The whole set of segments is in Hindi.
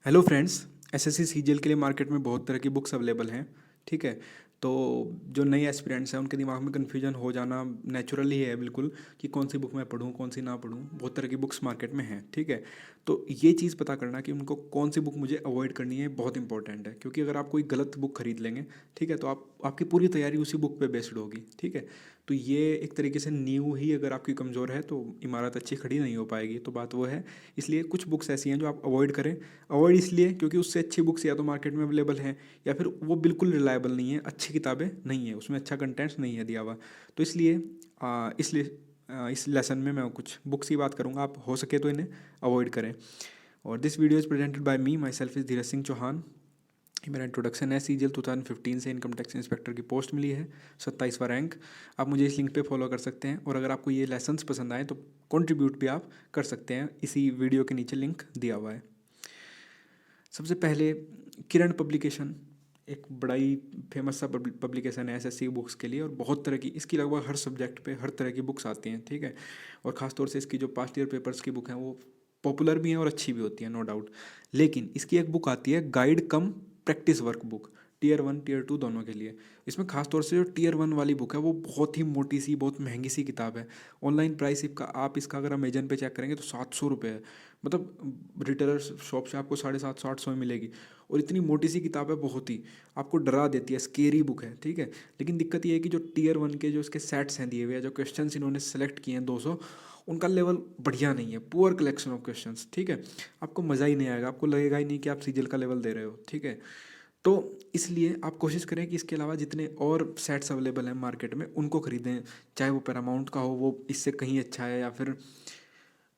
Hello friends. एसएससी सीजीएल के लिए मार्केट में बहुत तरह की बुक्स अवेलेबल हैं। ठीक है। तो जो नए एस्पिरेंट्स हैं उनके दिमाग में कन्फ्यूजन हो जाना नेचुरल ही है बिल्कुल, कि कौन सी बुक मैं पढूं कौन सी ना पढूं। बहुत तरह की बुक्स मार्केट में हैं। ठीक है। तो ये चीज़ पता करना कि उनको कौन सी बुक मुझे अवॉइड करनी है बहुत इंपॉर्टेंट है, क्योंकि अगर आप कोई गलत बुक खरीद लेंगे, ठीक है, तो आपकी पूरी तैयारी उसी बुक पे बेस्ड होगी। ठीक है। तो ये एक तरीके से नींव ही अगर आपकी कमज़ोर है तो इमारत अच्छी खड़ी नहीं हो पाएगी। तो बात वो है, इसलिए कुछ बुक्स ऐसी हैं जो आप अवॉइड करें। अवॉइड इसलिए क्योंकि उससे अच्छी बुक्स या तो मार्केट में अवेलेबल हैं, या फिर वो बिल्कुल रिलायबल नहीं है, अच्छी किताबें नहीं है, उसमें अच्छा कंटेंट्स नहीं है दिया हुआ। तो इस लेसन में मैं कुछ बुक्स की बात करूँगा, आप हो सके तो इन्हें अवॉइड करें। और this video is presented by me, my self is Dheeraj Singh Chauhan. ये मेरा इंट्रोडक्शन है। सीजीएल 2015 से इनकम टैक्स इंस्पेक्टर की पोस्ट मिली है, 27वां रैंक। आप मुझे इस लिंक पे फॉलो कर सकते हैं, और अगर आपको ये लेसन्स पसंद आए तो कंट्रीब्यूट भी आप कर सकते हैं, इसी वीडियो के नीचे लिंक दिया हुआ है। सबसे पहले किरण पब्लिकेशन एक बड़ा ही फेमस सा पब्लिकेशन है एसएससी बुक्स के लिए, और बहुत तरह की इसकी लगभग हर सब्जेक्ट पे हर तरह की बुक्स आती हैं। ठीक है। और ख़ासतौर से इसकी जो पास्ट ईयर पेपर्स की बुक हैं वो पॉपुलर भी हैं और अच्छी भी होती हैं, नो डाउट। लेकिन इसकी एक बुक आती है guide cum practice work book, tier 1 tier 2 दोनों के लिए। इसमें खासतौर से जो टीयर 1 वाली बुक है वो बहुत ही मोटी सी बहुत महंगी सी किताब है। ऑनलाइन प्राइस इसका आप इसका अगर अमेजन पे चेक करेंगे तो 700 रुपये है। मतलब रिटेलर शॉप से आपको 750 800 में मिलेगी। और इतनी मोटी सी किताब है, बहुत ही आपको डरा देती है, स्केरी बुक है। ठीक है। लेकिन दिक्कत ये है कि जो टीयर 1 के जो इसके सेट्स हैं दिए हुए हैं, जो क्वेश्चन इन्होंने सेलेक्ट किए हैं 200, उनका लेवल बढ़िया नहीं है, पुअर कलेक्शन ऑफ क्वेश्चंस। ठीक है। आपको मज़ा ही नहीं आएगा, आपको लगेगा ही नहीं कि आप सीजीएल का लेवल दे रहे हो। ठीक है। तो इसलिए आप कोशिश करें कि इसके अलावा जितने और सेट्स अवेलेबल हैं मार्केट में उनको खरीदें। चाहे वो पैरामाउंट का हो, वो इससे कहीं अच्छा है, या फिर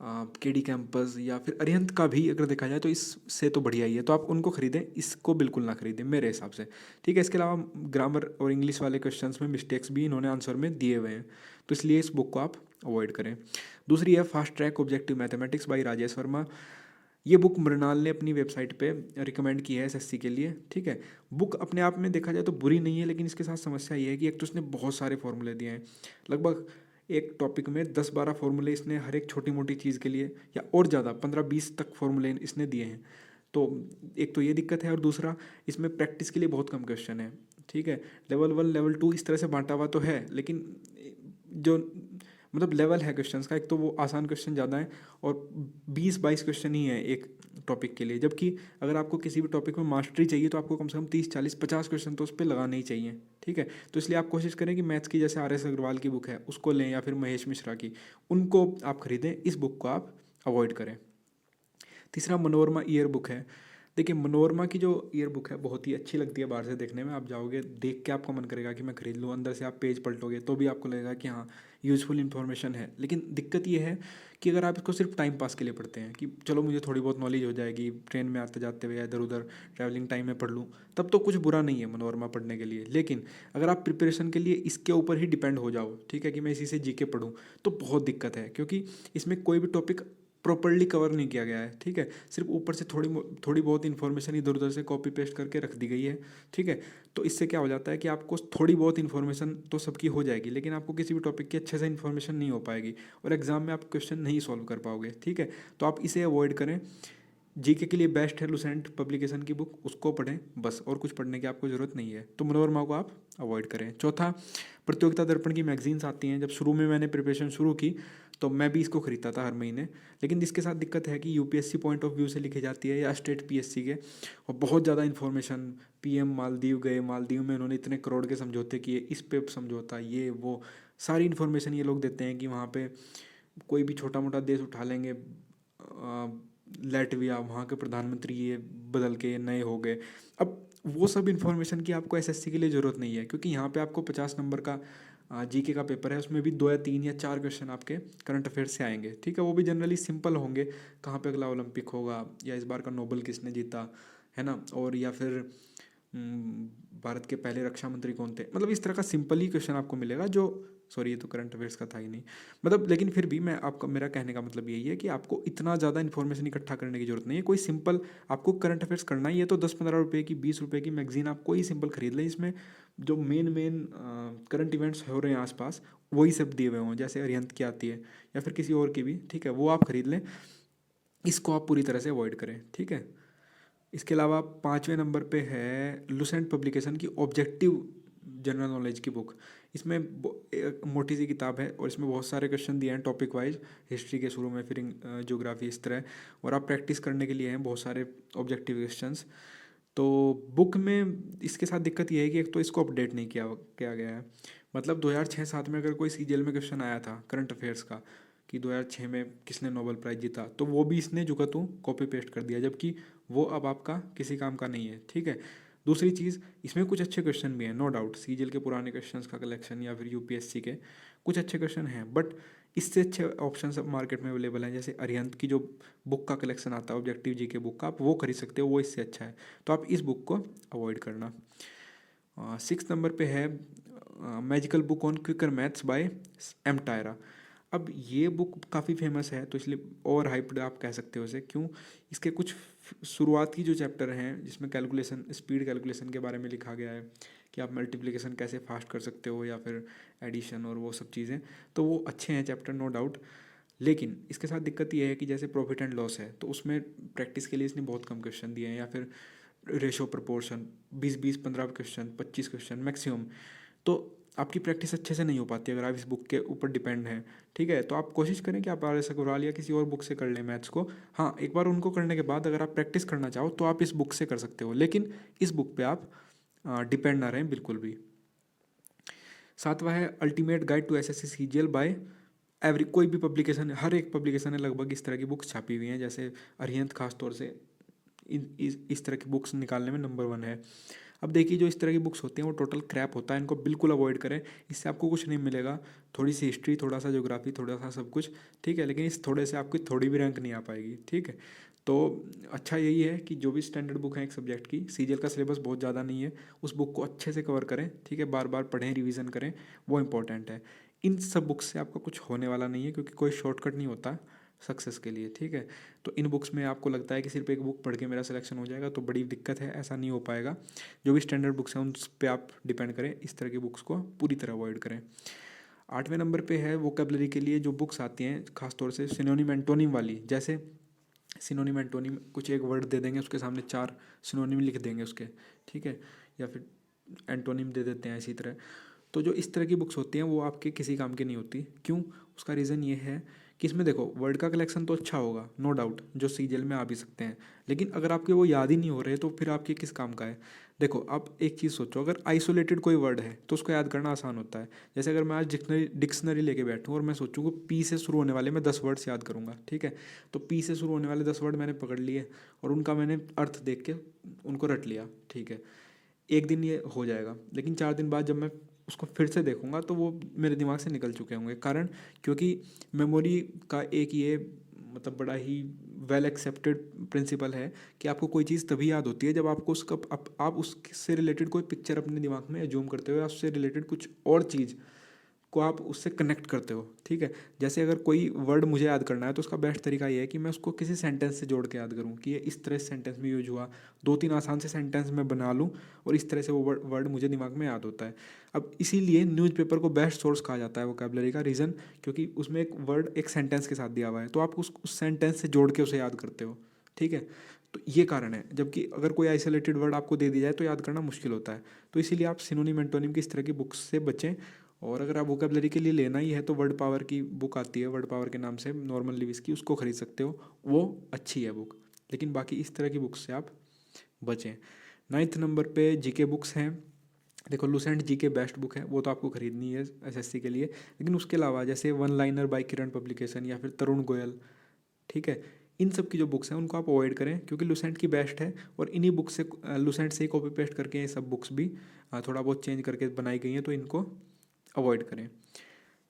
केडी कैंपस, या फिर अरिहंत का भी अगर देखा जाए तो इससे तो बढ़िया ही है। तो आप उनको खरीदें, इसको बिल्कुल ना खरीदें मेरे हिसाब से। ठीक है। इसके अलावा ग्रामर और इंग्लिश वाले क्वेश्चंस में मिस्टेक्स भी इन्होंने आंसर में दिए हुए हैं, तो इसलिए इस बुक को आप अवॉइड करें। दूसरी है fast track objective mathematics by Rajesh Verma. ये बुक मृणाल ने अपनी वेबसाइट पे रिकमेंड की है एसएससी के लिए। ठीक है। बुक अपने आप में देखा जाए तो बुरी नहीं है, लेकिन इसके साथ समस्या ये है कि एक तो उसने बहुत सारे फॉर्मूले दिए हैं। लगभग एक टॉपिक में 10-12 फार्मूले इसने हर एक छोटी मोटी चीज़ के लिए, या और ज़्यादा 15-20 तक फार्मूले इसने दिए हैं। तो एक तो ये दिक्कत है, और दूसरा इसमें प्रैक्टिस के लिए बहुत कम क्वेश्चन है। ठीक है। लेवल 1 लेवल 2 इस तरह से बांटा हुआ तो है, लेकिन जो मतलब लेवल है क्वेश्चंस का, एक तो वो आसान क्वेश्चन ज़्यादा है, और 20-22 क्वेश्चन ही है एक टॉपिक के लिए। जबकि अगर आपको किसी भी टॉपिक में मास्टरी चाहिए तो आपको कम से कम 30-40-50 क्वेश्चन तो उस पर लगाने ही चाहिए। ठीक है। तो इसलिए आप कोशिश करें कि मैथ्स की जैसे आर एस अग्रवाल की बुक है उसको लें, या फिर महेश मिश्रा की, उनको आप खरीदें, इस बुक को आप अवॉइड करें। तीसरा मनोरमा ईयर बुक है। देखिए, मनोरमा की जो ईयर बुक है बहुत ही अच्छी लगती है बाहर से देखने में। आप जाओगे देख के आपका मन करेगा कि मैं खरीद लूँ, अंदर से आप पेज पलटोगे तो भी आपको लगेगा कि हाँ, यूज़फुल इन्फॉर्मेशन है। लेकिन दिक्कत ये है कि अगर आप इसको सिर्फ टाइम पास के लिए पढ़ते हैं कि चलो मुझे थोड़ी बहुत नॉलेज हो जाएगी, ट्रेन में आते जाते हुए या इधर उधर ट्रैवलिंग टाइम में पढ़ लूँ, तब तो कुछ बुरा नहीं है मनोरमा पढ़ने के लिए। लेकिन अगर आप प्रिपरेशन के लिए इसके ऊपर ही डिपेंड हो जाओ, ठीक है, कि मैं इसी से जीके पढ़ूँ, तो बहुत दिक्कत है, क्योंकि इसमें कोई भी टॉपिक प्रॉपरली कवर नहीं किया गया है। ठीक है। सिर्फ ऊपर से थोड़ी थोड़ी बहुत इन्फॉर्मेशन इधर उधर से कॉपी पेस्ट करके रख दी गई है। ठीक है। तो इससे क्या हो जाता है कि आपको थोड़ी बहुत इन्फॉर्मेशन तो सबकी हो जाएगी, लेकिन आपको किसी भी टॉपिक की अच्छे से इन्फॉर्मेशन नहीं हो पाएगी, और एग्जाम में आप क्वेश्चन नहीं सॉल्व कर पाओगे। ठीक है। तो आप इसे अवॉइड करें। जीके के लिए बेस्ट है लुसेंट पब्लिकेशन की बुक, उसको पढ़ें बस, और कुछ पढ़ने की आपको ज़रूरत नहीं है। तो मनोरमा को आप अवॉइड करें। चौथा, प्रतियोगिता दर्पण की मैगजीन्स आती हैं। जब शुरू में मैंने प्रिपरेशन शुरू की तो मैं भी इसको खरीदता था हर महीने, लेकिन इसके साथ दिक्कत है कि यूपीएससी पॉइंट ऑफ व्यू से लिखी जाती है, या स्टेट पीएससी के, और बहुत ज़्यादा इन्फॉर्मेशन। पीएम मालदीव गए, मालदीव में उन्होंने इतने करोड़ के समझौते किए, इस पे समझौता, ये वो सारी इन्फॉर्मेशन ये लोग देते हैं कि वहाँ पे कोई भी छोटा मोटा देश उठा लेंगे, लैटविया, वहाँ के प्रधानमंत्री ये बदल के नए हो गए। अब वो सब इन्फॉर्मेशन की आपको एसएससी के लिए ज़रूरत नहीं है, क्योंकि यहाँ पे आपको 50 नंबर का जीके का पेपर है, उसमें भी 2 या 3 या 4 क्वेश्चन आपके करंट अफेयर्स से आएंगे। ठीक है। वो भी जनरली सिंपल होंगे, कहाँ पे अगला ओलंपिक होगा, या इस बार का नोबेल किसने जीता, है ना, और या फिर भारत के पहले रक्षा मंत्री कौन थे। मतलब इस तरह का सिंपल ही क्वेश्चन आपको मिलेगा, जो सॉरी ये तो करंट अफेयर्स का था ही नहीं। मतलब लेकिन फिर भी मैं आपका मेरा कहने का मतलब यही है कि आपको इतना ज़्यादा इन्फॉर्मेशन इकट्ठा करने की जरूरत नहीं है। कोई सिंपल आपको करंट अफेयर्स करना ही है तो 10-15 रुपये की, 20 रुपये की मैगजीन आप कोई सिंपल खरीद लें। इसमें जो मेन करंट इवेंट्स हो रहे हैं आसपास, वही सब दिए हुए हों, जैसे अरिहंत की आती है या फिर किसी और की भी। ठीक है। वो आप खरीद लें, इसको आप पूरी तरह से अवॉइड करें। ठीक है। इसके अलावा 5वें नंबर पे है लुसेंट पब्लिकेशन की ऑब्जेक्टिव जनरल नॉलेज की बुक। इसमें एक मोटी सी किताब है और इसमें बहुत सारे क्वेश्चन दिए हैं टॉपिक वाइज, हिस्ट्री के शुरू में, फिर ज्योग्राफी, इस तरह, और आप प्रैक्टिस करने के लिए हैं बहुत सारे ऑब्जेक्टिव क्वेश्चंस। तो बुक में इसके साथ दिक्कत ये है कि एक तो इसको अपडेट नहीं किया गया है। मतलब 2006-07 में अगर कोई सीजीएल में क्वेश्चन आया था करंट अफेयर्स का कि 2006 में किसने नोबेल प्राइज़ जीता, तो वो भी इसने जो का तू कॉपी पेस्ट कर दिया, जबकि वो अब आपका किसी काम का नहीं है, ठीक है। दूसरी चीज़, इसमें कुछ अच्छे क्वेश्चन भी हैं, नो डाउट, सीजीएल के पुराने क्वेश्चंस का कलेक्शन या फिर यूपीएससी के कुछ अच्छे क्वेश्चन हैं, बट इससे अच्छे ऑप्शन अब मार्केट में अवेलेबल हैं। जैसे अरिहंत की जो बुक का कलेक्शन आता है ऑब्जेक्टिव जी के बुक का, आप वो खरीद सकते हो, वो इससे अच्छा है। तो आप इस बुक को अवॉइड करना। 6 नंबर पे है magical book on quicker maths by M Tyra. अब ये बुक काफ़ी फेमस है, तो इसलिए ओवर हाइप्ड आप कह सकते हो इसे। क्यों? इसके कुछ शुरुआत की जो चैप्टर हैं जिसमें कैलकुलेशन, स्पीड कैलकुलेशन के बारे में लिखा गया है कि आप मल्टीप्लिकेशन कैसे फास्ट कर सकते हो या फिर एडिशन और वो सब चीज़ें, तो वो अच्छे हैं चैप्टर, नो डाउट। लेकिन इसके साथ दिक्कत ये है कि जैसे प्रॉफिट एंड लॉस है, तो उसमें प्रैक्टिस के लिए इसने बहुत कम क्वेश्चन दिए हैं, या फिर ratio proportion 20-20, 15 question, 25 question maximum. तो आपकी प्रैक्टिस अच्छे से नहीं हो पाती अगर आप इस बुक के ऊपर डिपेंड हैं, ठीक है। तो आप कोशिश करें कि आप आर एस अग्रवाल या किसी और बुक से कर लें मैथ्स को। हाँ, एक बार उनको करने के बाद अगर आप प्रैक्टिस करना चाहो तो आप इस बुक से कर सकते हो, लेकिन इस बुक पे आप डिपेंड ना रहें बिल्कुल भी। 7वां है ultimate guide to SSC CGL by every, कोई भी पब्लिकेशन, हर एक पब्लिकेशन ने लगभग इस तरह की बुक्स छापी हुई हैं। जैसे अरिहंत खास तौर से इस तरह की बुक्स निकालने में नंबर 1 है। अब देखिए, जो इस तरह की बुक्स होती हैं वो टोटल क्रैप होता है, इनको बिल्कुल अवॉइड करें। इससे आपको कुछ नहीं मिलेगा, थोड़ी सी हिस्ट्री, थोड़ा सा ज्योग्राफी, थोड़ा सा सब कुछ, ठीक है, लेकिन इस थोड़े से आपकी थोड़ी भी रैंक नहीं आ पाएगी, ठीक है। तो अच्छा यही है कि जो भी स्टैंडर्ड बुक है एक सब्जेक्ट की, सीजीएल का सिलेबस बहुत ज़्यादा नहीं है, उस बुक को अच्छे से कवर करें, ठीक है, बार बार पढ़ें, रिवीजन करें, वो इंपॉर्टेंट है। इन सब बुक्स से आपका कुछ होने वाला नहीं है, क्योंकि कोई शॉर्टकट नहीं होता सक्सेस के लिए, ठीक है। तो इन बुक्स में आपको लगता है कि सिर्फ एक बुक पढ़ के मेरा सिलेक्शन हो जाएगा, तो बड़ी दिक्कत है, ऐसा नहीं हो पाएगा। जो भी स्टैंडर्ड बुक्स हैं उन पे आप डिपेंड करें, इस तरह की बुक्स को पूरी तरह अवॉइड करें। 8वें नंबर पे है वोकेबलरी के लिए जो बुक्स आती हैं, खासतौर से सिनोनिम एंटोनिम वाली। जैसे सिनोनिम एंटोनिम, कुछ एक वर्ड दे देंगे, उसके सामने 4 सिनोनिम लिख देंगे उसके, ठीक है, या फिर एंटोनिम दे देते हैं इसी तरह। तो जो इस तरह की बुक्स होती हैं वो आपके किसी काम की नहीं होती। क्यों? उसका रीज़न ये है कि इसमें देखो, वर्ड का कलेक्शन तो अच्छा होगा, नो डाउट, जो सीजीएल में आ भी सकते हैं, लेकिन अगर आपके वो याद ही नहीं हो रहे तो फिर आपके किस काम का है। देखो, आप एक चीज़ सोचो, अगर आइसोलेटेड कोई वर्ड है तो उसको याद करना आसान होता है। जैसे अगर मैं आज डिक्शनरी लेके बैठूँ और मैं सोचूँ कि पी से शुरू होने वाले मैं 10 वर्ड्स याद करूँगा, ठीक है, तो पी से शुरू होने वाले 10 वर्ड मैंने पकड़ लिए और उनका मैंने अर्थ देख के उनको रट लिया, ठीक है, एक दिन ये हो जाएगा। लेकिन 4 दिन बाद जब मैं उसको फिर से देखूंगा तो वो मेरे दिमाग से निकल चुके होंगे। कारण, क्योंकि मेमोरी का एक ये मतलब बड़ा ही वेल एक्सेप्टेड प्रिंसिपल है कि आपको कोई चीज़ तभी याद होती है जब आपको उसका आप उससे रिलेटेड कोई पिक्चर अपने दिमाग में एज्यूम करते हो, या उससे रिलेटेड कुछ और चीज़ को आप उससे कनेक्ट करते हो, ठीक है। जैसे अगर कोई वर्ड मुझे याद करना है तो उसका बेस्ट तरीका ये है कि मैं उसको किसी सेंटेंस से जोड़ के याद करूँ कि ये इस तरह से सेंटेंस में यूज हुआ, 2-3 आसान से सेंटेंस मैं बना लूँ और इस तरह से वो वर्ड मुझे दिमाग में याद होता है। अब इसीलिए न्यूज़पेपर को बेस्ट सोर्स कहा जाता है वोकैबुलरी का। रीज़न, क्योंकि उसमें एक वर्ड एक सेंटेंस के साथ दिया हुआ है, तो आप उस सेंटेंस से जोड़ के उसे याद करते हो, ठीक है। तो ये कारण है, जबकि अगर कोई आइसोलेटेड वर्ड आपको दे दिया जाए तो याद करना मुश्किल होता है। तो इसीलिए आप सिनोनिम एंटोनिम की इस तरह की बुक्स से बचें। और अगर आप वोकेबलरी के लिए लेना ही है तो वर्ड पावर की बुक आती है, वर्ड पावर के नाम से, नॉर्मन लिविस की, उसको खरीद सकते हो, वो अच्छी है बुक। लेकिन बाकी इस तरह की बुक्स से आप बचें। 9th नंबर पे जीके बुक्स हैं। देखो, लुसेंट जीके बेस्ट बुक है, वो तो आपको खरीदनी है एसएससी के लिए। लेकिन उसके अलावा जैसे वन लाइनर बाय किरण पब्लिकेशन या फिर तरुण गोयल, ठीक है, इन सब की जो बुक्स हैं उनको आप अवॉइड करें, क्योंकि लुसेंट की बेस्ट है और इन्हीं बुक से, लुसेंट से ही कॉपी पेस्ट करके ये सब बुक्स भी थोड़ा बहुत चेंज करके बनाई गई हैं, तो इनको अवॉइड करें।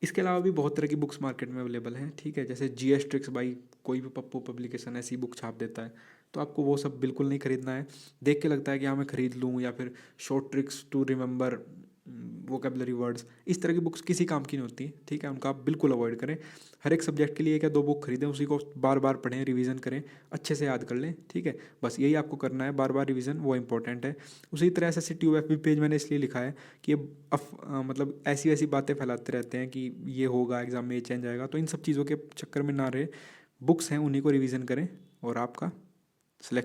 इसके अलावा भी बहुत तरह की बुक्स मार्केट में अवेलेबल हैं, ठीक है, जैसे जीएस ट्रिक्स बाई कोई भी पप्पू पब्लिकेशन ऐसी बुक छाप देता है, तो आपको वो सब बिल्कुल नहीं खरीदना है। देख के लगता है कि हाँ मैं खरीद लूँ, या फिर short tricks to remember vocabulary words, इस तरह की बुक्स किसी काम की नहीं होती, ठीक है, उनका आप बिल्कुल अवॉइड करें। हर एक सब्जेक्ट के लिए एक या 2 बुक खरीदें, उसी को बार बार पढ़ें, रिवीजन करें, अच्छे से याद कर लें, ठीक है, बस यही आपको करना है, बार बार रिवीजन, वो इंपॉर्टेंट है। उसी तरह एसएससी ट्यूब पेज मैंने इसलिए लिखा है कि ये मतलब ऐसी ऐसी बातें फैलाते रहते हैं कि ये होगा एग्जाम में, ये चेंज आएगा, तो इन सब चीज़ों के चक्कर में ना रहे। बुक्स हैं उन्हीं को रिवीजन करें और आपका सिलेक्शन